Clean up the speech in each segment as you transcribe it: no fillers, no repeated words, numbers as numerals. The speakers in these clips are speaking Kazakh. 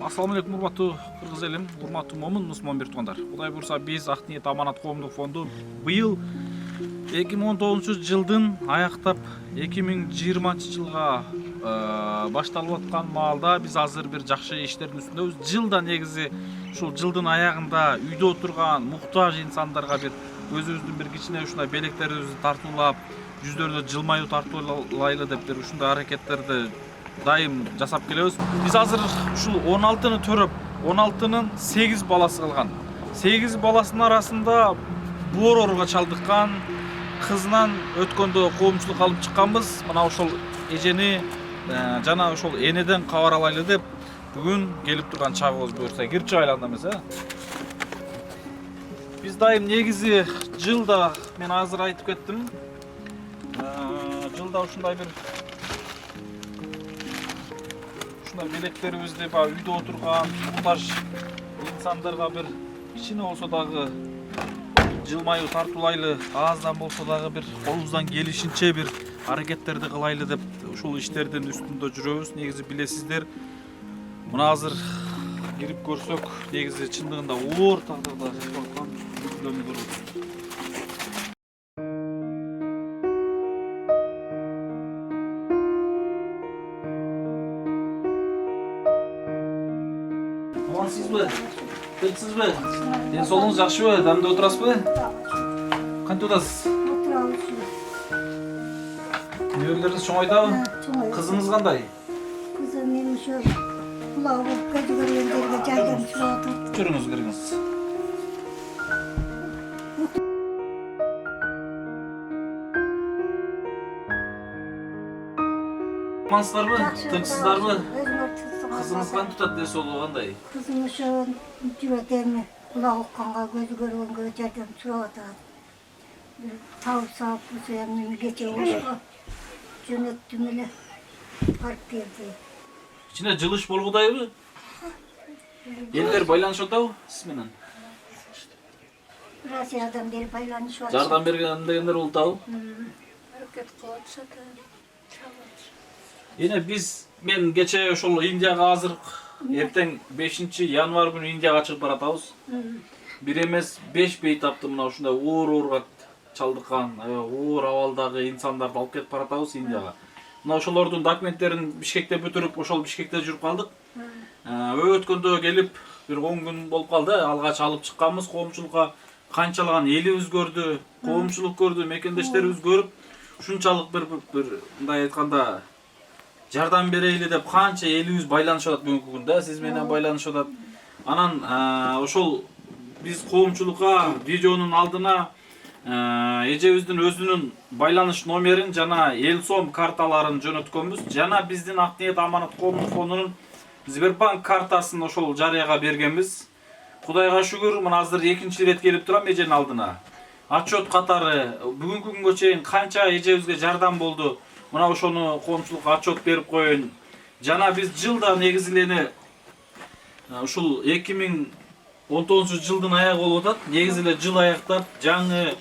Assalamu алейкум, урматтуу кыргыз элим, урматтуу момун мусулман бир туугандар. Кудай буйрса биз Ак ниет аманат коомдук фонду быйыл 2019-жылдын аяктап 2020-жылга башталып аткан маалда биз азыр бир жакшы иштердин үстүндөбүз. Жылда негизи ушул жылдын аягында үйдө отурган муктаж инсандарга бир өзүбүздүн бир кичине ушундай белектерибизди тартуулап, жүздөрүнө жылмаюу тартуулайлы деп бир ушундай аракеттерди дайым жасап келебиз. Биз азыр ушул 16-ны төрөп, 16-нын 8 баласы калган. 8 баласынын арасында боор ооруга чалдыккан кызынан өткөндө коомчулук алып чыкканбыз. Мына ошол эжени жана ошол энеден кабар алайлы деп бүгүн келип турган чагыбыз. Буюрса кирип чыгайлы анда эмес, Биз дайым негизи жылда, мен азыр айтып кеттим. Жылда ушундай бир белектерибизди үйдө отурган муктаж инсандарга бир кичине болсо дагы жылмаюу тартуулайлы, аздан болсо дагы бир колубуздан келишинче бир аракеттерди кылайлы деп ушул иштердин үстүндө жүрөбүз. Негизи билесиздер, мына азыр кирип көрсөк, негизи чындыгында оор тагдырда жашап аткан үйлөрдү көрөбүз. Амансызбы? Тынчсызбы? Ден соолугуңуз жакшыбы? Дамда отурасызбы? Кантип атасыз? Отурабыз. Неберелериңиз чоңойдабы? Чоңой. Кызыңыз кандай? Кызым мен ошо кулак болуп көзү көргөндөргө жардам сурап атат. Жүрүңүз, кириңиз. Амансыздарбы? Тынчсыздарбы? Кызыңыз кантип атат, ден соолугу кандай? Кызым ошо жүрөтөмү кулак укканга көзү көргөнгө жардам сурап атат. Бир табып салып ошо эми кече ошко жөнөттүм эле барып келди. Ичине жылыш болгудайбы? Элдер байланышып атабы сиз менен? Россиядан бери байланышып атат. Жардам берген дегендер болуптабы? Аракет кылып атышат. Мен кече ошол Индияга азыр эртең 5-январь күнү Индияга чыгып баратабыз. Бир эмес 5 бейтапты мына ушундай оор ооруга чалдыккан, оор абалдагы инсандарды алып кетип баратабыз Индияга. Мына ошолордун документтерин Бишкекте бүтүрүп, ошол Бишкекте жүрүп калдык. Өткөндө келип бир 10 күн болуп калды. Алгач алып чыкканбыз коомчулукка. Канчалаган элибиз көрдү, коомчулук көрдү, мекендештерибиз көрүп, ушунчалык бир мындай айтканда жардам берейли деп канча элибиз байланышып атат бүгүнкү күндө, сиз менен байланышып атат. Анан ошол биз коомчулукка видеонун алдына эжебиздин өзүнүн байланыш номерин жана эл сом карталарын жөнөткөнбүз. Жана биздин Ак ниет аманат коомдук фондунун Сбербанк картасын ошол жарыяга бергенбиз. Кудайга шүгүр, мына азыр экинчи ирет келип турам эженин алдына. Отчет катары бүгүнкү күнгө чейин канча эжебизге жардам болду. Мына ошону коомчулукка отчет берип коеюн. Жана биз жылда негизилени ушул 2019-жылдын аягы болуп атат. Негизи эле жыл аяктап, жаңы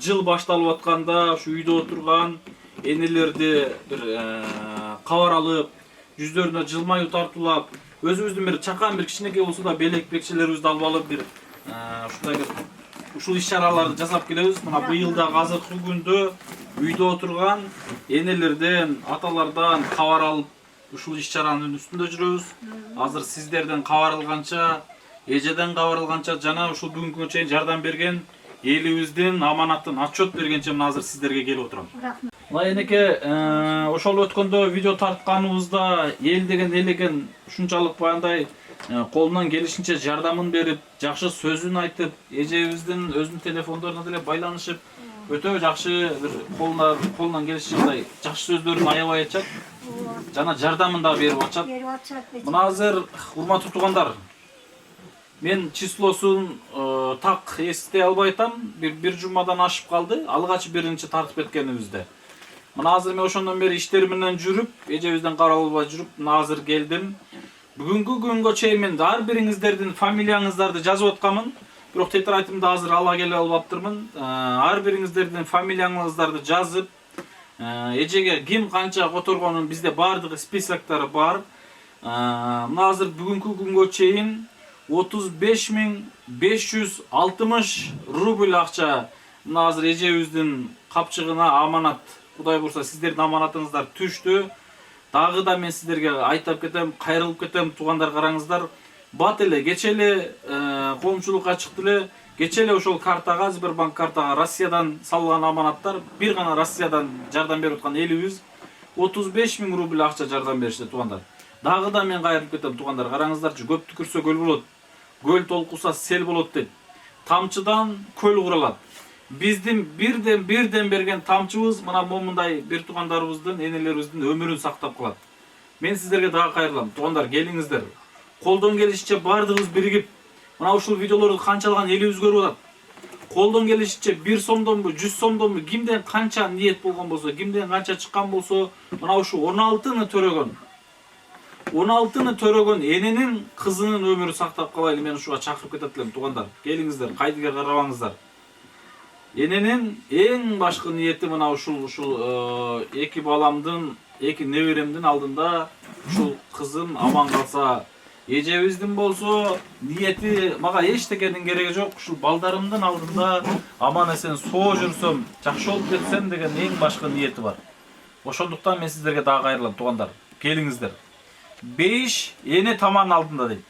жыл башталып атканда ушу үйдө отурган энелерди бир кабар алып, жүздөрүнө жылмаюу тартуулап, өзүбүздүн бир чакан бир кичинекей болсо да белек бекчелерибизди алып алып бир ушундай бир ушул иш-чараларды жасап келебиз. Мына быйыл да азыркы күндө үйдө отурган энелерден, аталардан кабар алып ушул иш-чаранын үстүндө жүрөбүз. Азыр сиздерден кабар алганча, эжеден кабар алганча жана ушул бүгүнкү күнгө чейин жардам берген элибиздин аманатын отчет бергенче мына азыр сиздерге келип отурам. Мына энеке, ошол өткөндө видео тартканыбызда эл деген элекен ушунчалык баягындай колунан келишинче жардамын берип, жакшы сөзүн айтып, эжебиздин өзүнүн телефондоруна деле байланышып, өтө жакшы бир колунан келишинче жакшы сөздөрүн аябай айтышат. Жана жардамын да берип атышат. Мына азыр урматтуу туугандар, мен числосун так эстей албай атам. Бир жумадан ашып калды. Алгач биринчи тартып кеткенибизде. Мына азыр мен ошондон бери иштерим менен жүрүп, эжебизден кабар албай жүрүп, мына азыр келдим. Бүгүнкү күнгө чейин мен ар бириңиздердин фамилияңыздарды жазып атканмын. Бирок тетрадьымды азыр ала келе албаптырмын. Ар бириңиздердин фамилияңыздарды жазып, эжеге ким канча которгонун бизде баардыгы списоктары бар. Mına azыр бүгүnkү күнгө чейин 35.560 рубль акча мына азыр эжебиздин капчыгына аманат. Кудай бурса сиздердин аманатыңыздар түштү. Дагы да мен сиздерге айтып кетем, кайрылып кетем, туугандар караңыздар. Бат эле, кече эле коомчулукка чыкты эле. Кече эле ошол картага, Сбербанк картага Россиядан салган аманаттар, бир гана Россиядан жардам берип аткан элибиз 35.000 рубль акча жардам беришти туугандар. Дагы да мен кайрылып кетем туугандар, караңыздарчы, көп түкүрсө көл болот. Көл толкуса сел болот дейт. Тамчыдан көл куралат. Биздин бирден берген тамчыбыз мына момундай бир туугандарыбыздын, энелерибиздин өмүрүн сактап калат. Мен сиздерге дагы кайрылам. Туугандар, келиңиздер. Колдон келишинче бардыгыбыз биригип, мына ушул видеолорду канчалаган элибиз көрүп атат. Колдон келишинче 1 сомдонбу, 100 сомдонбу, кимден канча ниет болгон болсо, кимден канча чыккан болсо, мына ушу 16-ны төрөгөн. 16-ны төрөгөн эненин кызынын өмүрү сактап калайлы. Мен ушуга чакырып кетет элем туугандар. Келиңиздер, кайдыга карабаңыздар. Эненин эң башкы ниети мына ушул эки баламдын, эки неберемдин алдында ушул кызым аман калса, эжебиздин болсо ниети мага эчтекенин кереги жок. Ушул балдарымдын алдында аман эсен соо жүрсөм, жакшы болуп кетсем деген эң башкы ниети бар. Ошондуктан мен сиздерге дагы кайрылам туугандар. Келиңиздер. Бейиш эне таман алдында дейт.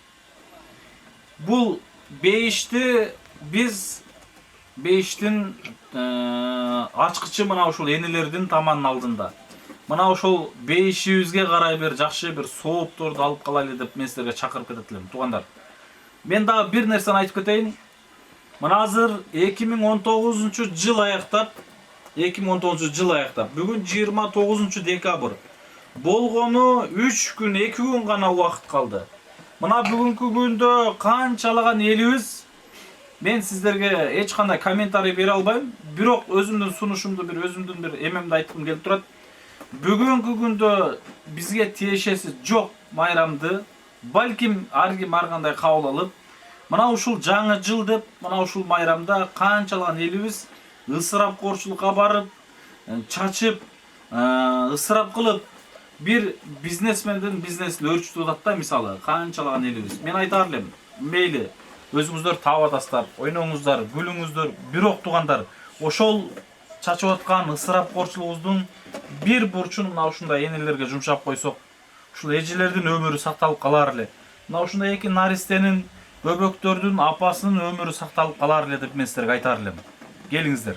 Бул бейишти биз бейиштин ачкычы мына ушул энелердин таманын алдында. Мына ошол бейишибизге карай бир жакшы бир соопторду алып калайлы деп мен сиздерге чакырып кетет элем туугандар. Мен дагы бир нерсени айтып кетейин. Мына азыр 2019-жыл аяктап, бүгүн 29 декабрь. Болгону 3 күн, 2 күн гана убакыт калды. Мына бүгүнкү күндө канчалаган элибиз, мен сиздерге эч кандай комментарий бере албайм, бирок өзүмдүн сунушумду өзүмдүн бир эмемди айткым келип турат. Бүгүнкү күндө бизге тиешеси жок майрамды, балким ар ким ар кандай кабыл алып, мына ушул жаңы жыл деп, мына ушул майрамда канчалаган элибиз ысырапкорчулукка барып, чачып, ысырап кылып, бир бизнесмендин бизнесин өрчүтүп атат да, мисалы, канчалаган элибиз. Мен айтар элем, мейли, өзүңүздөр таап атасыздар, ойноңуздар, күлүңүздөр, бирок туугандар, ошол чачып аткан ысырапкорчулугубуздун бир бурчун мына ушундай энелерге жумшап койсок, ушул эжелердин өмүрү сакталып калар эле. Мына ушундай эки наристенин, бөбөктөрдүн апасынын өмүрү сакталып калар эле деп мен сиздерге айтар элем. Келиңиздер.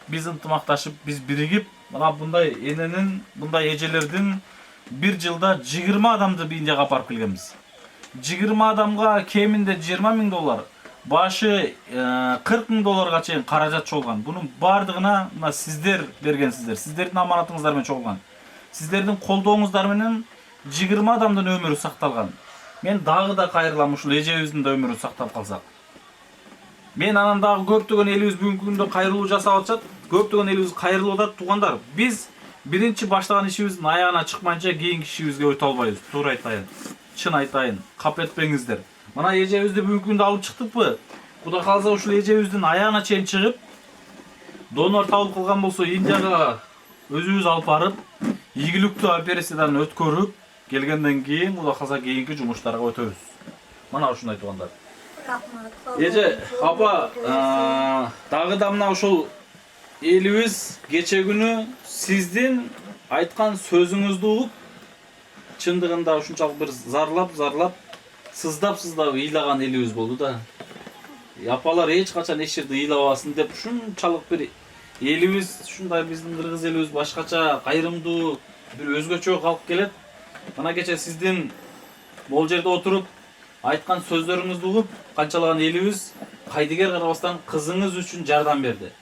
Биз ынтымакташып, биз биригип, мына мындай эненин, мындай эжелердин бир жылда 20 адамды Индияга апарып келгенбиз. 20 адамга кеминде 20 000 доллар, башы 40 000 долларга чейин каражат чогулган. Бунун бардыгына мына сиздер бергенсиздер. Сиздердин аманатыңыздар менен чогулган. Сиздердин колдооңуздар менен 20 адамдын өмүрү сакталган. Мен дагы да кайрылам, ушул эжебиздин да өмүрү сактап калсак. Мен анан дагы көптөгөн элибиз бүгүнкү күндө кайрылуу жасап атышат. Көптөгөн элибиз кайрылып атат туугандар. Биз биринчи баштаган ишибиздин аягына чыкмайынча кийинки ишибизге өтө албайбыз. Туура айтайын. Чын айтайын. Кап этпеңиздер. Мына эжебизди бүгүнкү күндө алып чыктыкпы? Кудай кааласа ушул эжебиздин аягына чейин чыгып, донор табылып калган болсо Индияга өзүбүз алып барып, ийгиликтүү операциядан өткөрүп келгенден кийин Кудай кааласа кийинки жумуштарга өтөбүз. Мына ушундай туугандар. Эже, апа, дагы да мына ушул элибиз кече күнү сиздин айткан сөзүңүздү угуп, чындыгында ушунчалык бир зарлап, сыздап ыйлаган элибиз болду да. Апалар эч качан эч жерде ыйлабасын деп ушунчалык бир элибиз, ушундай биздин кыргыз элибиз башкача кайрымдуу, бир өзгөчө калып келет. Мына кече сиздин бул жерде отуруп айткан сөздөрүңүздү угуп, канчалаган элибиз кайдыгер карабастан кызыңыз үчүн жардам берди.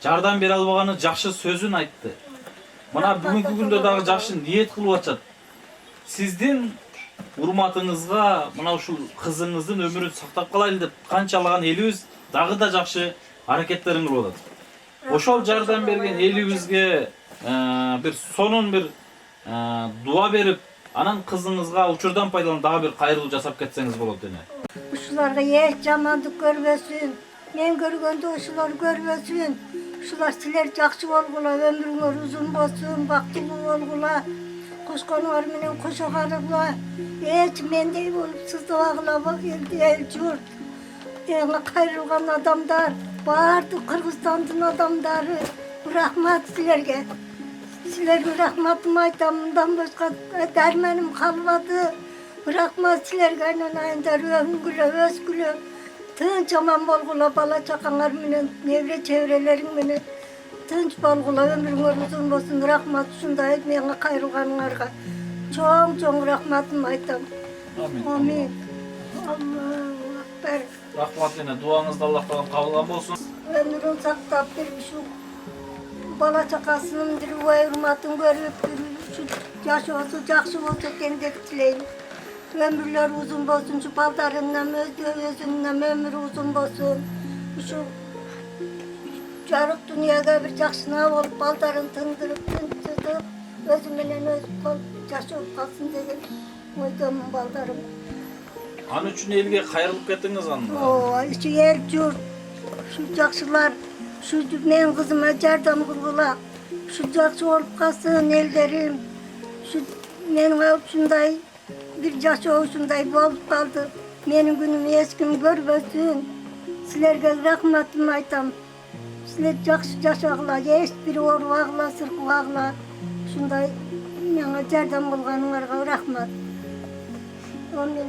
Жардам бере албаганы жакшы сөзүн айтты. Мына бүгүнкү күндө дагы жакшы ниет кылып атышат. Сиздин урматыңызга мына ушул кызыңыздын өмүрүн сактап калайлы деп канчалаган элибиз дагы да жакшы аракеттерин кылып атат. Ошол жардам берген элибизге бир сонун бир дуа берип, анан кызыңызга учурдан пайдаланып дагы бир кайрылуу жасап кетсеңиз болот эне. Ушуларга эч жамандык көрбөсүн. Мен көргөндө ушулар көрбөсүн. Ушулар силер жакшы болгула, өмүрүңөр узун болсун, бактылуу болгула. Kuşkonlar menen kuşa karıbla. Hiç mendey olup sızdı ağlama el yurt. Ene kayrılgan adamlar, bardı Kırgızstandın adamları. Rahmat sizlerge. Sizlerge rahmatımı aytam, bundan başka dermenim kalmadı. Rahmat sizlerge ayınlar ömgülü, özgülü. Tınç aman bolgula bala çakanlar menen, nevre çevrelerin menen. Tınç bolgula ömrüңөр uzun bolsun, rahmat şunday etmeyene kayrılganlarga. Çoğun rahmatımı aytam. Amin. Amin. Allahu Ekber. Rahmat ene duanızda Allah'tan kabul olsun. Ömrün saktap bir şu bala çakasının bir hürmatın görüp şu yaşı olsun, jakşı olsun kendek tileyim. Ömürler uzun bolsun, şu baldarından, özünden ömrü uzun bolsun. Şu jarık dünyada bir jakşına olup baldarın tındırıp, özümenen öz yaşı olup kalsın dedim. Oyduğumun baldarım. An üçün elge kayrılıp kettiniz anla. Şu el yurt, şu jakşılar, şu men kızıma jardam kılgıla, şu jakşı olup kalsın ellerim, şu menin şunday bir jaşı şunday bolup kaldı. Menin günümü eskim görmesin. Sizlerge rahmatımı aytam. Sizler jakşı yaşagıla, hiç bir oru ağla, sırkı ağla. Şunday mena jardam kılganlarga rahmat. Amin.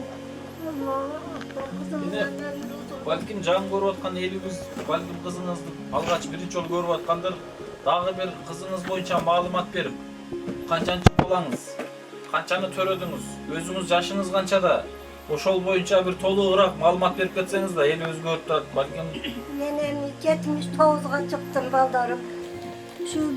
Yine balkim can görüp atkan elimiz, balkim kızınızdı algaç birinci yol görüp atkandır. Dagı bir kızınız boyunca malumat berip, kançançı bolanız, kançanı törödünüz, özünüz yaşınız kançada, oşol boyunca bir toluğurak malumat berip ketseniz da eli özgörüp da balkim. Menem 79'ga çıktım baldarım. Şu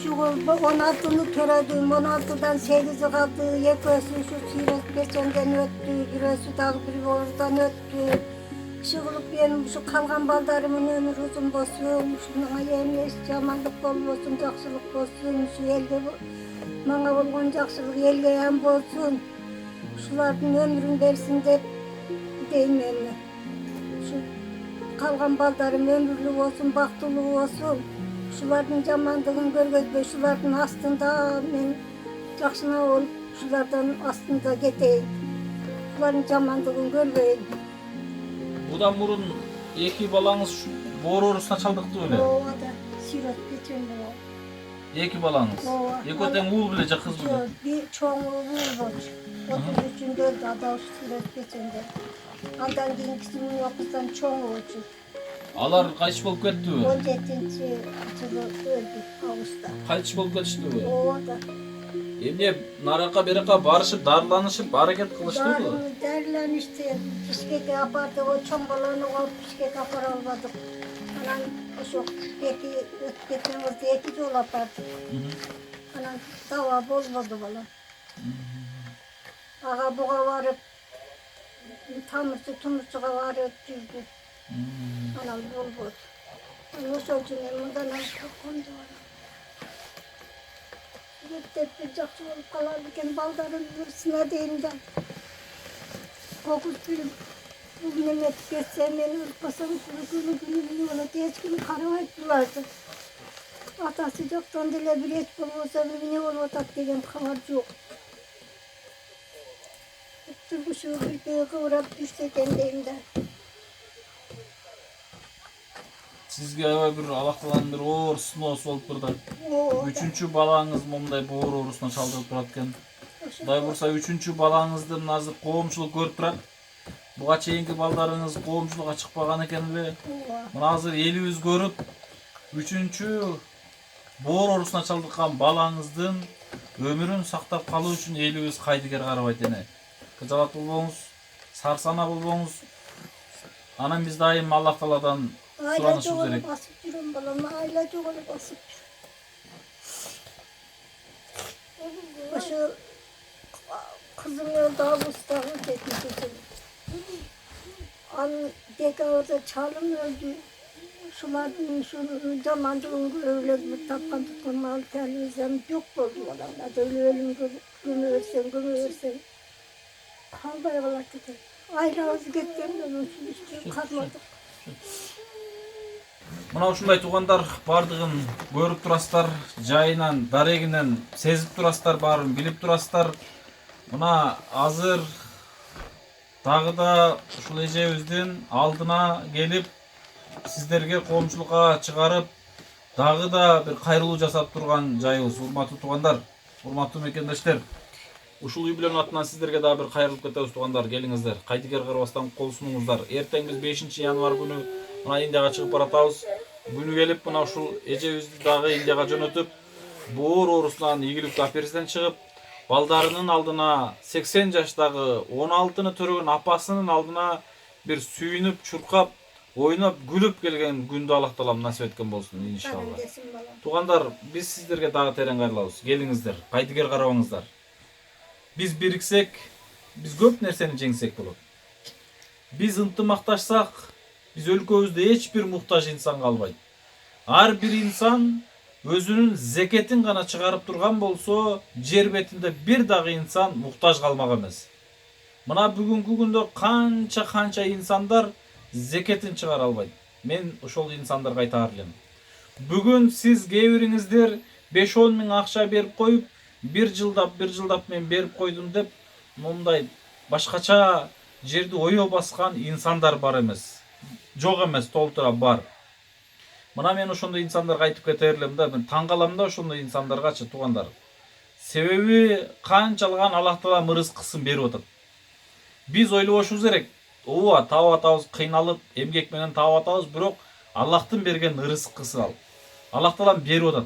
16'nı töredim, 16'dan 8'i kaldı, yekösü şu siret geçenden öttü, birisi dağ bir oradan öttü. Şıgılıp benim şu kalgan baldarımın ömrü uzun bolsun, şunun yemiş, yamanlık bolmasın, jakşılık bolsun, şu elde bana bolgan jakşılık elge hem bolsun. Şuların ömrün versin dep deyim emme. Şu kalgan baldarım ömürlü olsun, baktılı olsun. Şuların jamandığını görgözbey, şuların astında men jakşına olup şulardan astında geteyim. Şuların jamandığını görbeyin. Budan burun iki balanız şu boru orusuna çaldıktı öyle. O da sirat geçen bu. İki balanız. Ekoten uğul bilecek kız bu. Bir çoğunluğu bulmuş. 33'ünde öldü ada sirat geçende. Andan keyingisinin yokuzdan çoğunluğu için. Alar kaç bolup ketdi? 17. yılı öldü Ağustos'ta. Kaç bolup ketişti bu? O da. Emne naraka beraka barışıp darlanışıp hareket kılıştı mı? Derlenişti. Pişkek yapardı. O çombalığını alıp pişkek yapar almadık. Anan şu eki ötketimizde eki yol yapardı. Anan dava bozmadı bana. Ağa buğa varıp Tumuçuğa varıp düzdü. Anam bozmadı. Onu sözcüğünün bundan kondu var. Gitti bir jakşı olup kalarken baldarın hırsına değinden. Kokuz bilim. Bu Mehmet geçse beni ırkmasam günü ona hiç gün karı ettilerdi. Ata sıcaktan dile bir hiç bulmasa bir ne olmatak degen kavar yok. Bütün bu şu bir kıvırıp düşse kendimden. Sizge bir alaktalan bir oor snos olup burada. Üçüncü balağınız mumday boğur orusuna çaldırıp duratken. Day bursa üçüncü balağınızdan nazır qoğumçuluk görüp durat. Buğa çeyinki baldarınız qoğumçuluğa çıkpagan ekenle. Nazır elimiz görüp üçüncü boğur orusuna çaldırgan balağınızdan ömürün saktap kalуу üçün elimiz kaydıger karabayt ene. Kıcalat bulboңuz, sarsana bulboңuz. Anam biz daim Allah Taaladan Ailece olup basıp durun balama, ailece olup basıp durun. Şu kızım öldü Ağustos'ta teknik. An deka orada çalım öldü. Şuların şu zamanda öyle bir tapkan tutkan mal televizyon yok oldu adamlar. Öyle ölüm gömüversen. Kalbaya balak dedi. Ayrı ağzı gitken de ölçün istiyorum kalmadı. Мына ушундай туугандар бардыгын көрүп турасыздар, жайынан, дарегинен сезип турасыздар, баарын билип турасыздар. Мына азыр дагы да ушул эжебиздин алдына келип, сиздерге коомчулукка чыгарып, дагы да бир кайрылуу жасап турган жайыбыз. Урматтуу туугандар, урматтуу мекендештер. Ушул үй бүлөнүн атынан сиздерге дагы бир кайрылып кетебиз туугандар, келиңиздер. Кайдыгер кырбастан кол сунуңуздар. Эртең биз 5-январь күнү мына Индияга чыгып баратабыз. Күнү келип мына ушул эжебизди дагы Индияга жөнөтүп, боор оорусунан ийгиликтүү операциядан чыгып, балдарынын алдына 80 жаштагы 16-ны төрөгөн апасынын алдына бир сүйүнүп, чуркап, ойноп, күлүп келген күндү Аллах таалам насип эткен болсун иншалла. Туугандар, биз сиздерге дагы терең кайрылабыз. Келиңиздер, кайдыгер карабаңыздар. Биз бириксек, биз көп нерсени жеңсек болот. Биз ынтымакташсак, биз өлкөбүздө эч бир муктаж инсан калбайт. Ар бир инсан өзүнүн зекетин гана чыгарып турган болсо, жер бетинде бир дагы инсан муктаж калмак эмес. Мына бүгүнкү күндө канча инсандар зекетин чыгара албайт. Мен ошол инсандарга айтаар элем. Бүгүн сиз кээ бириңиздер 5-10 миң акча берип коюп, бир жылдап мен берип койдум деп, мындай башкача жерди оё баскан инсандар бар эмес. Жок эмес, толтура бар. Мына мен ошондой инсандарга айтып кетер элем да, мен таң калам да ошондой инсандаргачы туугандар. Себеби канчалыган Аллах таалам ырыскысын берип атат. Биз ойлобошубуз керек. Ооба, таап атабыз, кыйналып, эмгек менен таап атабыз, бирок Аллахтын берген ырыскысы ал. Аллах таалам берип атат.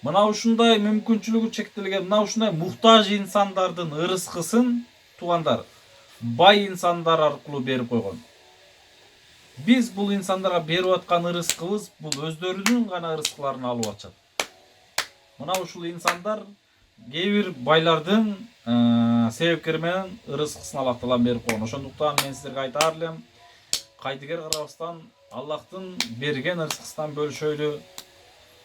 Мына ушундай мүмкүнчүлүгү чектелген, мына ушундай муктаж инсандардын ырыскысын туугандар бай инсандар аркылуу берип койгон. Биз бул инсандарга берип аткан ырыскыбыз бул өздөрүнүн гана ырыскыларын алып атышат. Мына ушул инсандар кээ бир байлардын себепкери менен ырыскысын Аллах таалам берип койгон. Ошондуктан мен сиздерге айтаар элем, кайдыгер карабастан Аллахтын берген ырыскысынан бөлүшөлү.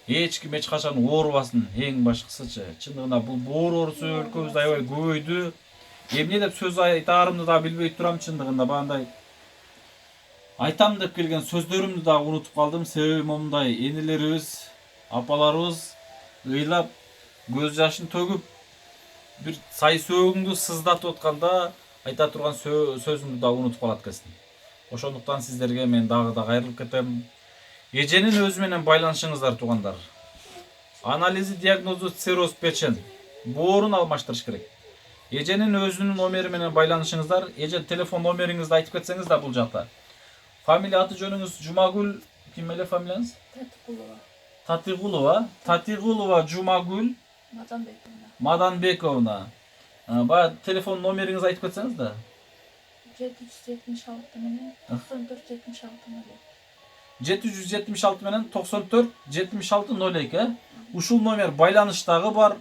Эч ким эч качан оорубасын, эң башкысычы. Чындыгында бул боор оорусу өлкөбүздө аябай көбөйдү. Эмне деп сөз айтаарымды да билбей турам, чындыгында баандай айтам деп келген сөздөрүмдү да унутуп калдым. Себеби момундай энелерибиз, апаларыбыз ыйлап, көз жашын төгүп, бир сай сөөгүңдү сыздатып атканда айта турган сөзүңдү да унутуп калат экенсиң. Ошондуктан сиздерге мен дагы да кайрылып кетем. Эженин өзү менен байланышыңыздар туугандар. Анализи диагнозу цирроз печень. Боорун алмаштырыш керек. Эженин өзүнүн номери менен байланышыңыздар. Эже телефон номериңизди айтып кетсеңиз да бул жакта. Фамилия, аты жөнүңүз Жумагүл, ким эле фамилияңыз? Татигулова. Татигулова Жумагүл Маданбековна. Баягы телефон номериңизди айтып кетсеңиз да. 776 менен 94 776 менен 94 76 02. Ушул номер байланыштагы бар,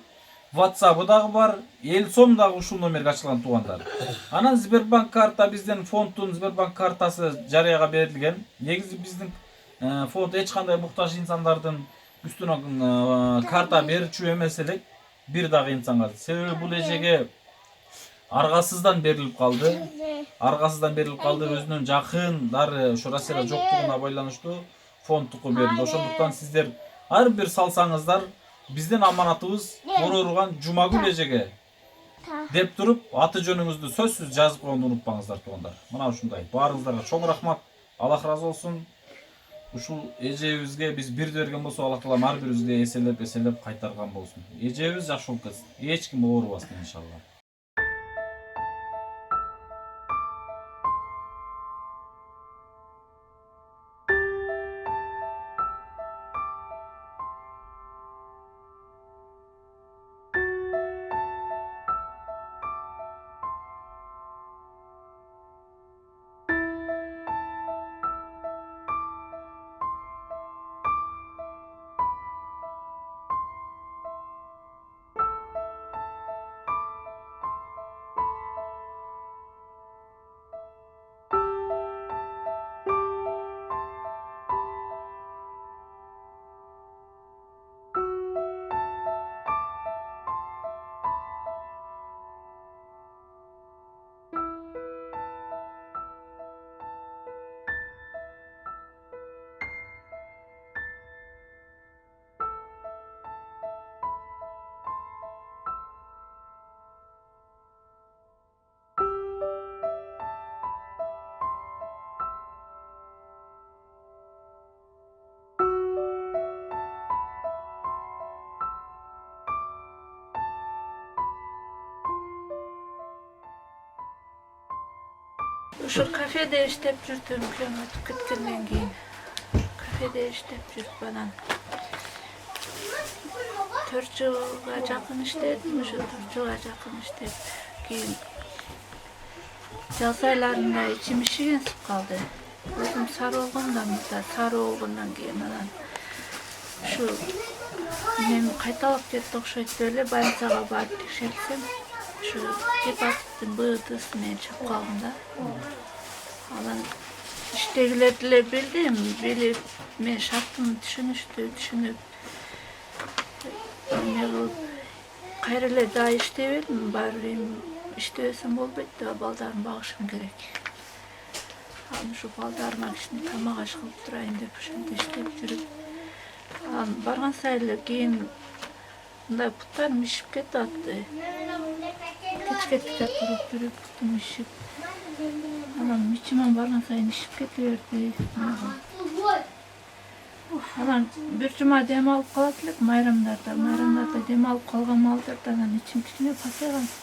WhatsApp дагы бар, Элсом дагы ушул номерге ачылган туугандар. Анан Сбербанк карта, биздин фонддун Сбербанк картасы жарыяга берилген. Негизи биздин фонд эч кандай муктаж инсандардын үстүнө карта берүүчү эмес элек бир дагы инсанга. Себеби бул эжеге аргасыздан берилип калды. Өзүнүн жакындары ошо Россияда жоктугуна байланыштуу фондтуку берилди. Ошондуктан сиздер ар бир салсаңыздар, биздин аманатыбыз Орорган Жумагүл эжеге деп туруп, аты жөнүңүздү сөзсүз жазып койгонду унутпаңыздар туугандар. Мына ушундай. Баарыңыздарга чоң рахмат. Аллах разы болсун. Ушул эжебизге биз бирди берген болсо, Аллах таалам ар бирибизге эселеп кайтарган болсун. Эжебиз жакшы болуп кетсин. Эч ким оорубасын иншалла. Uşul kafede işlep жүрдüm kömür kütkenden keyin. Kafede işlep жүрüp banan. 4 жылга жакын иштедим, ошо 4 жылга жакын иштеп кийин жаз айларында ичим ишигенсип калды. Өзүм сары болгондон кийин анан ушу мен кайталап кетти окшойт деп эле больницага барып текшерсем, ушу гепатиттин Б-сы менен чыгып калдым да. Анан иштегилер деле билип, мен шартымды түшүнүп эме кылып кайра эле дагы иштей бердим. Баары эми иштебесем болбойт деп балдарымды багышым керек. Анан ушу балдарыма кичине тамак аш кылып турайын деп ошентип иштеп жүрүп, анан барган сайын эле кийин мындай буттарым ишип кетатты. Кечке туруп жүрүп бутум ишип, анан мичиман барган сайын ишип кете берди. Анан бир жума дем алып калат элек майрамдарда дем алып калган малдарда анан ичим кичине пасайгансып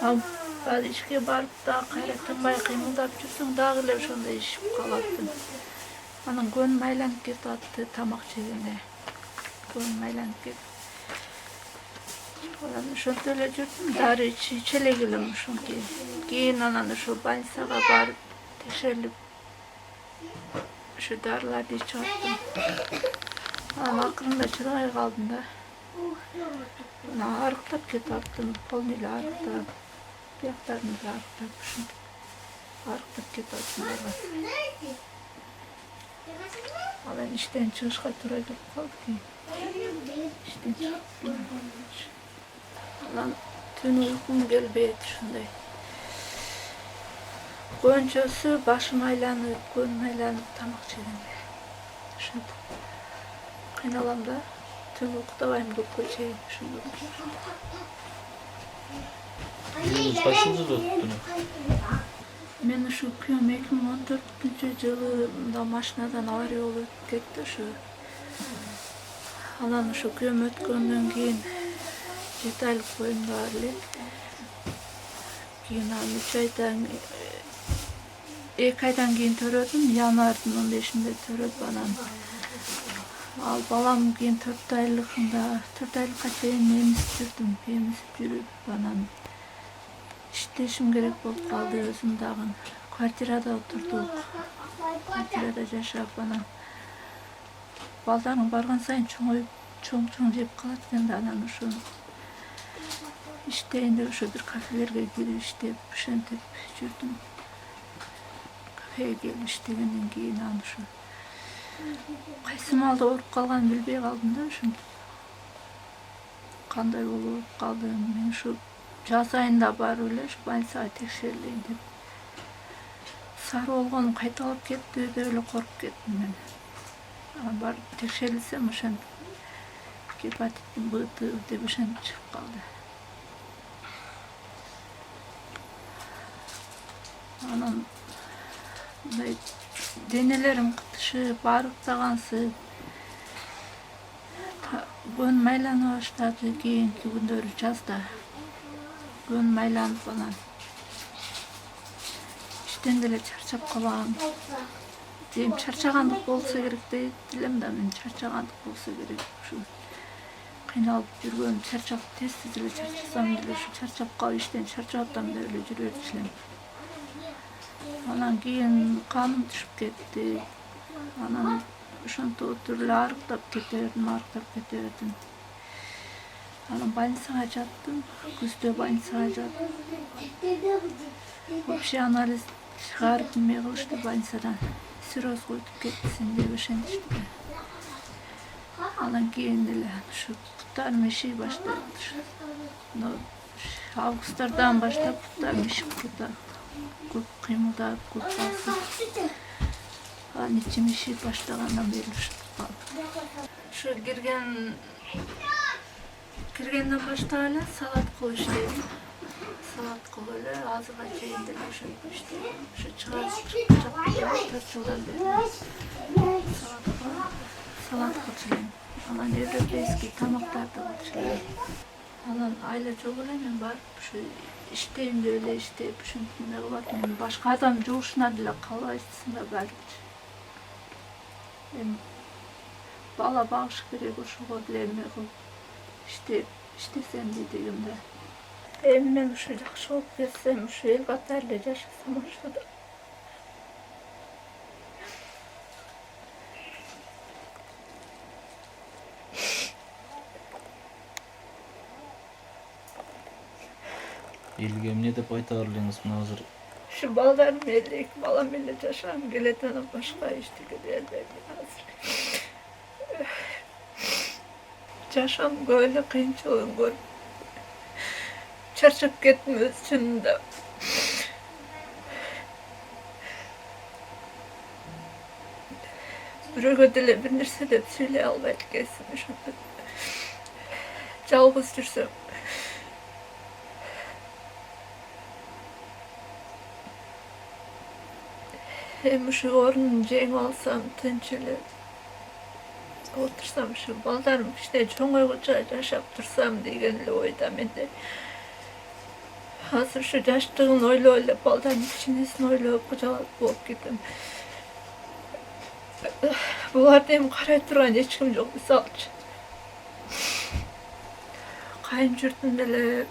калат. Ал ишке барып да кайра тынбай кыймылдап жүрсөң дагы эле ошондой ишип калаттым. Анан көңүм айланып кетип атты тамак жегенде. Көңүм айланып кетип. Анан ошентип эле жүрдүм, дары иче элек элем ошонки. Кийин анан ошо больницага барып текшерилип ошо дарыларды ичип аттым. Анан акырында чыдабай калдым да. Анан арыктап кетип аттым, полный эле арыктап, бияктарым деле арыктап ушинтип арыктап кетип аттым. Анан иштен чыгышка туура келип калды. Иштен чыгып анан түн уйкум келбейт ушундай. Көңчөсү башым айланып, көңүм айланып тамак жегенде. Ушинтип кыйналам да, түн уктабайм көпкө чейин ушинтип. Кайсы жылы өттү? Мен ушу күйөөм 2014-жылы мында машинадан авария болуп кетти ушу. Анан ушу күйөөм өткөндөн кийин 7 айлык боюмда бар элек. Кийин анан 3 айдан 2 айдан кийин төрөдүм, январдын 15-inde төрөдүм анан. Ал балам кийин 4 айлыкка чейин эмизип жүрүп анан иштешим керек болуп калды. Өзүм дагы квартирада отурдук. Квартирада жашап анан балдарым барган сайын чоң жеп калат экен да, анан ошо иштейин деп ошо бир кафелерге кирип иштеп ошентип жүрдүм. Кафеге келип иштегенден кийин анан ошо кайсы маалда ооруп калганын билбей калдым да, ошентип. Кандай болуп ооруп калдым, мен ушу жаз айында барып эле ушу больницага текшерилейин деп. Сары болгонум кайталап кетти деп эле коркуп кеттим мен. Анан барып текшерилсем ошентип гепатиттин Б деп ошентип чыгып калды. Анан мындай денелерим кытышып, арыктагансып, көңүм айлана баштады кийинки күндөрү жазда. Көңүм айланып анан иштен деле чарчап калам. Дейм чарчагандык болсо керек дейт элем да, мен чарчагандык болсо керек. Ушу кыйналып жүргөн, чарчап тез эле чарчасам деле ушу чарчап калып иштен чарчап атам деп эле жүрө берчү элем. Анан кийин каным түшүп кетти. Анан ошентип отуруп эле арыктап кете бердим. Анан больницага жаттым, күздө больницага жаттым. Общий анализ чыгарып эме кылышты больницадан. Циррозго өтүп кеттисиң деп ошентишти. Анан кийин деле ушу буттарым ишей баштады. Августтардан баштап буттарым ишип кетти. Көп кыймылдап, көп басып. Анан ичим ишип баштагандан бери ушинтип калды. Ушу киргенден баштап эле салат кылып иштедим. Салат кылып эле азырга чейин деле ошентип иштейм. Ушу чыгып 4 жылдан бери салат кылып элем. Анан европейский тамактарды кылып элем. Alan aile çok önemli var. Şu işteyim de öyle işteyip ne var. Yani başka adam coğuşuna bile kalaysın da var. Yani bala bağış gerek o şu kodlarını işte sen dediğimde. Emmem şu yakşı olup geçsem, şu el batarla yaşasam şurada. Elge emne dep ayta berleriňiz hazır. Şu baldan melek, bala melek yaşam geletenen başka işte giderler hazır. Yaşam böyle kıyınçılığın gör. Çarşıp gitmiyoruz şimdi de. Bir ödele bir nerse de söyle almayı gelsin şimdi. Çalgız düşsem. Hem şu orun ceng alsam tınçılı. Otursam şu baldarım işte çoğun uçağı yaşap dursam diyenle oyda mende. Hazır şu yaştığın öyle baldarım içindesin öyle kucağılıp bulup gittim. Bular dem karay turan hiç kim yok misalcı. Kayın jürtündele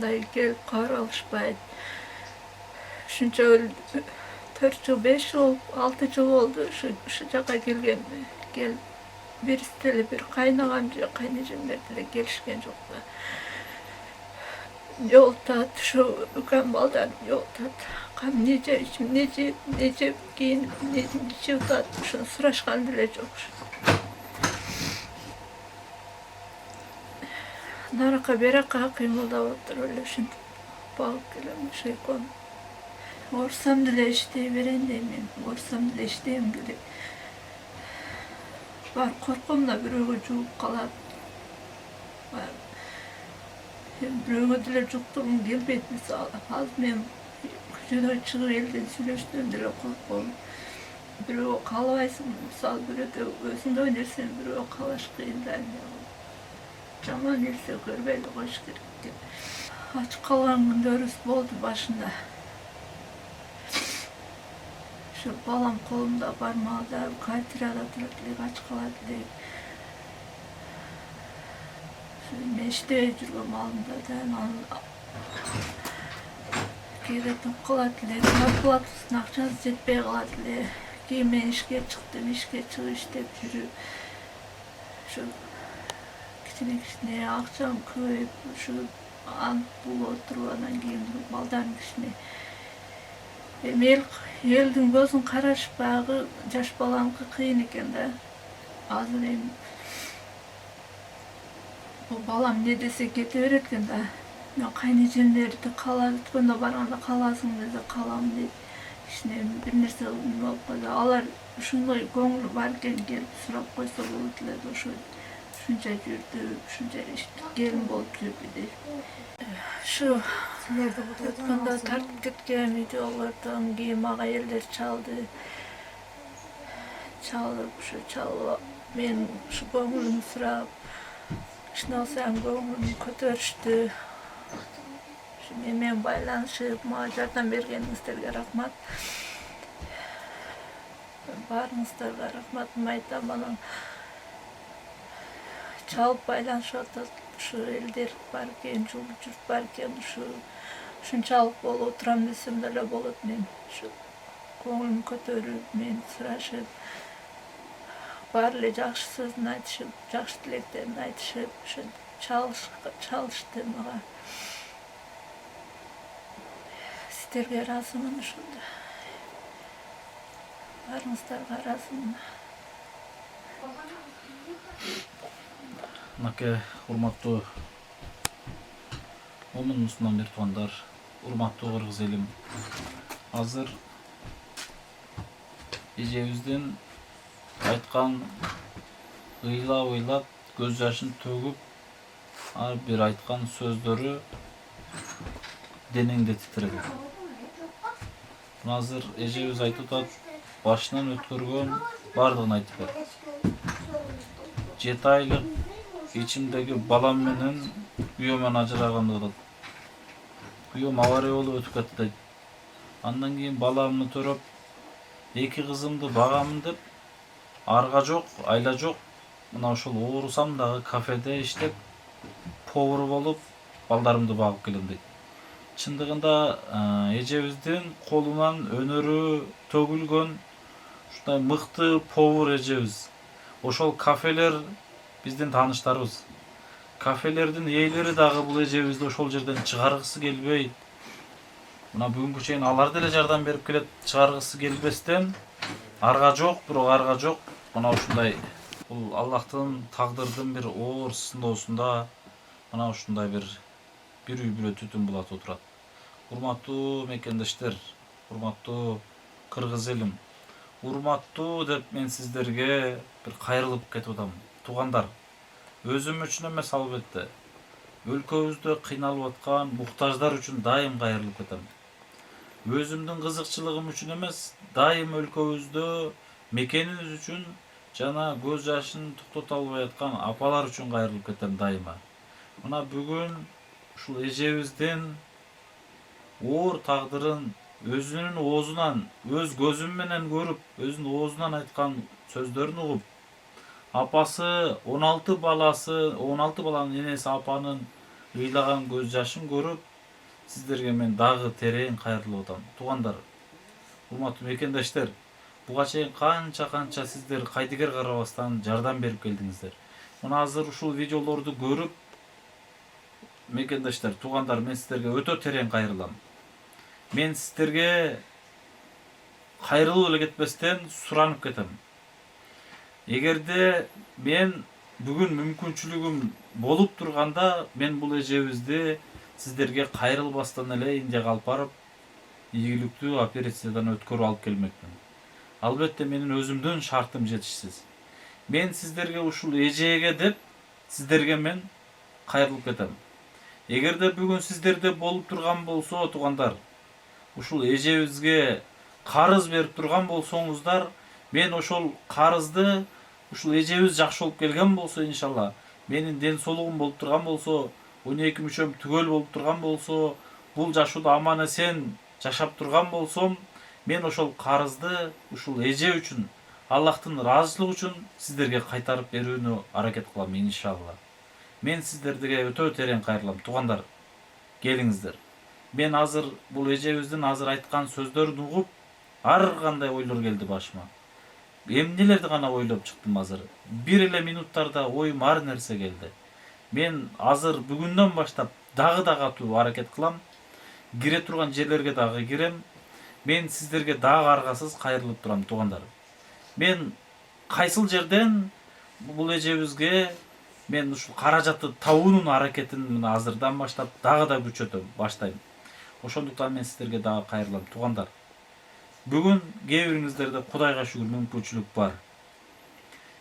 day gel kar alışbaydı. Şunca öyle 4 yıl, 5 yıl, 6 yıl oldu şu jaga gelgen gel bir isteli bir kaynağamca kaynayacağım derdiler gelişken çok da. Yol tat şu ükan baldan yol tat. Kam nece içim nece giyin nece tat şunu sıraşkan dile çok. Naraka beraka kıymılda otur öyle şimdi balık gelem şey konu. Orsam dile işte veren demin, orsam dile işteyim dile. Var korkumda bir öğü cuğup kalat. Var. Bir öğü dile cuğuptum gelbet misal. Hazmem küçüden çığı elden süleştim dile korkum. Bir öğü kalvaysın misal bir öğü özünde oynarsan bir öğü kalaş kıyımdan. Caman else görbeli hoş gerek. Aç kalan gündörüs oldu başında. Şu balam kolumda parmağında kaytırada durutlayıp aç kaladı. Şu meşte jürgüm alımda da keretip kaladı. Narkolatısın akçası jetpey kaladı. Keyin men işke çıktım, işke çığı iştep jürü. Şu kiçine akşam köyüp şu an bul oturuvadan keyin baldan kişine. Elдің gözün karaşıp bağı jaş balamkı kıyın eken de. Azır em bu balam ne dese kete veretken de. Ya kaynayacağımları da kalalıtkın da baranda kalasın dedi kalam dedi. İşte bir nerse olup da alar şunday gönlü varken gelip sırap koysa bulutladı şu. Şunca yürüdü, şunca işte gelin bolup yürüdü. Şu Bunda tartıp gitken videolardan giyim ağa yerler çaldı. Çalıp şu çalıp men şu gönlümü sırap. Şuna sen gönlümü kötörüştü. Şimdi men baylanışıp macardan bergenizlerge rahmat. Barınızlarga rahmat mayta bana. Çalıp baylanışıp şu elder barken, jurt barken şunçalık bol oturam desem de bolat men şu koňulum köterip men sıraşıp barle jakşı sözünü aytyşıp, jakşı tileklerini aytyşıp şu çalıştı maga. Sizlerge razımyn şunda. Barıňızlarga razımyn. Nake urmatly Omun musulman bir tuğandar, urmatly Kırgız elim. Hazır ejebizden aytkan ыйлап göz yaşın tөгüp ar bir aytkan sözleri denеңde titredi. Hazır ejebiz aytıp atat başынан ötkürgön bardığın aytıp berdi. 7 aylık içimdeki balam menen күйөөмөн ажыраган кылат. Күйөөм авария болуп өтүп кетти дейт. Андан кийин баламны төрөп, 2 кызымды багамын деп, арга жок, айла жок. Мына ошол оорусам дагы кафеде иштеп, повар болуп, балдарымды багып келем дейт. Чындыгында эжебиздин колунан өнөрү төгүлгөн ушундай мыкты повар эжебиз. Ошол кафелер биздин тааныштарыбыз. Кафелердин ээлери дагы бул эжебизди ошол жерден чыгаргысы келбейт. Мына бүгүнгү чейин алар деле жардам берип келет, чыгаргысы келбестен арга жок, бирок арга жок. Мына ушундай бул Аллахтын тагдырдын бир оор сыноосунда мына ушундай бир үй бүлө түтүн булаты отурат. Урматтуу мекендештер, урматтуу кыргыз элим, урматтуу деп мен сиздерге бир кайрылып кетип атам. Туугандар, өзүм үчүн эмес албетте, өлкөбүздө кыйналып аткан муктаждар үчүн дайым кайрылып кетем. Өзүмдүн кызыкчылыгым үчүн эмес, дайым өлкөбүздө мекенибиз үчүн жана көз жашын токтото албай аткан апалар үчүн кайрылып кетем дайыма. Мына бүгүн ушул эжебиздин оор тагдырын өзүнүн оозунан, өз көзүм менен көрүп, өзүнүн оозунан айткан сөздөрүн угуп, апасы 16 баланын энеси апанын ыйлаган көз жашын көрүп, сиздерге мен дагы терең кайрылып атам. Туугандар, урматтуу мекендештер, буга чейин канча сиздер кайдыгер карабастан жардам берип келдиңиздер. Мына азыр ушул видеолорду көрүп, мекендештер, туугандар, мен сиздерге өтө терең кайрылам. Мен сиздерге кайрылып эле кетпестен суранып кетем. Эгерде мен бүгүн мүмкүнчүлүгүм болуп турганда, мен бул эжебизди сиздерге кайрылбастан эле Индияга алып барып, ийгиликтүү операциядан өткөрүп алып келмекмин. Албетте менин өзүмдүн шартым жетишсиз. Мен сиздерге ушул эжеге деп, сиздерге мен кайрылып кетем. Эгерде бүгүн сиздерде болуп турган болсо, туугандар, ушул эжебизге карыз берип турган болсоңуздар, мен ошол карызды, ушул эжебиз жакшы болуп келген болсо, иншалла, менин ден соолугум болуп турган болсо, 12 мүчөм түгөл болуп турган болсо, бул жашоодо аман эсен жашап турган болсом, мен ошол карызды ушул эже үчүн, Аллахтын ыраазычылыгы үчүн сиздерге кайтарып берүүнү аракет кылам, иншалла. Мен сиздерге өтө терең кайрылам. Туугандар, келиңиздер. Мен азыр бул эжебиздин азыр айткан сөздөрүн угуп, ар кандай ойлор келди башыма. Эмнелерди гана ойлоп чыктым азыр. Бир эле минуттарда оюм ар нерсе келди. Мен азыр бүгүндөн баштап дагы катуу аракет кылам. Кире турган жерлерге дагы кирем. Мен сиздерге дагы аргасыз кайрылып турам, туугандар. Мен кайсыл жерден бул эжебизге мен ушул каражатты табуунун аракетин мына азырдан баштап дагы да күчөтөм, баштайм. Ошондуктан мен сиздерге дагы кайрылам, туугандар. Бүгүн кээ бириңиздерде Кудайга шүгүр мүмкүнчүлүк бар.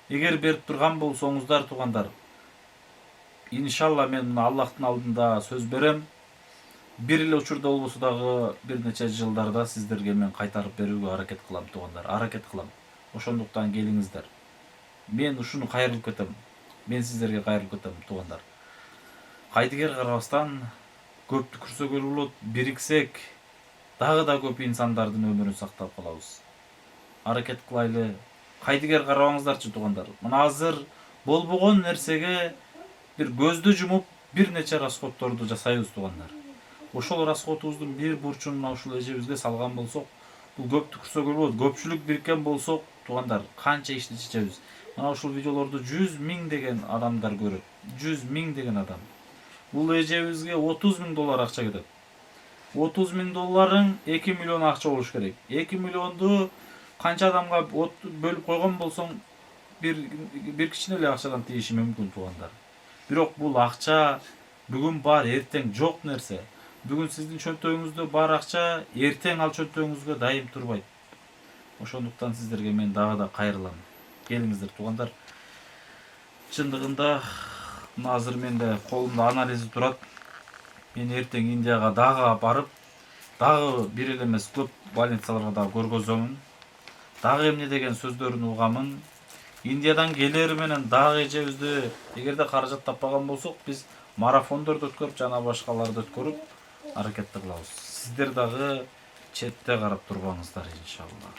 Эгер берип турган болсоңуздар, туугандар, иншалла мен мына Аллахтын алдында сөз берем. Бир эле учурда болбосо дагы бир нече жылдарда сиздерге мен кайтарып берүүгө аракет кылам, туугандар, аракет кылам. Ошондуктан келиңиздер. Мен ушуну кайрылып кетем. Мен сиздерге кайрылып кетем, туугандар. Кайдыгер карабастан көптү күрсөгөл болот, бириксек, дагы да көп инсандардын өмүрүн сактап калабыз. Аракет кылайлы. Кайдыгер карабаңыздарчы, туугандар. Мына азыр болбогон нерсеге бир көздү жумуп, бир нече расходторду жасайбыз, туугандар. Ошол расходубуздун бир бурчун мына ушул эжебизге салган болсок, бул көптү күрсөгөл болот. Көпчүлүк бириккен болсок, туугандар, канча ишти чечебиз. Мына ушул видеолорду 100 000 деген адамдар көрөт. 100 000 деген адам. Бул эжебизге $30,000 акча кетет. $30,000 2 миллион акча болуш керек. 2 миллионду канча адамга бөлүп койгон болсоң, бир кичине эле акчадан тийиши мүмкүн, туугандар. Бирок бул акча бүгүн бар, эртең жок нерсе. Бүгүн сиздин чөнтөгүңүздө бар акча, эртең ал чөнтөгүңүзгө дайым турбайт. Ошондуктан сиздерге мен дагы да кайрылам. Келиңиздер, туугандар. Чындыгында азыр менде колумда анализи турат. Мен эртең Индияга дагы барып, дагы бир эле эмес көп больницаларга дагы көргөзөмүн. Дагы эмне деген сөздөрүн угамын. Индиядан келери менен дагы эжебизди эгерде каражат таппаган болсок, биз марафондорду өткөрүп жана башкаларды өткөрүп аракет кылабыз. Сиздер дагы четте карап турбаңыздар иншалла.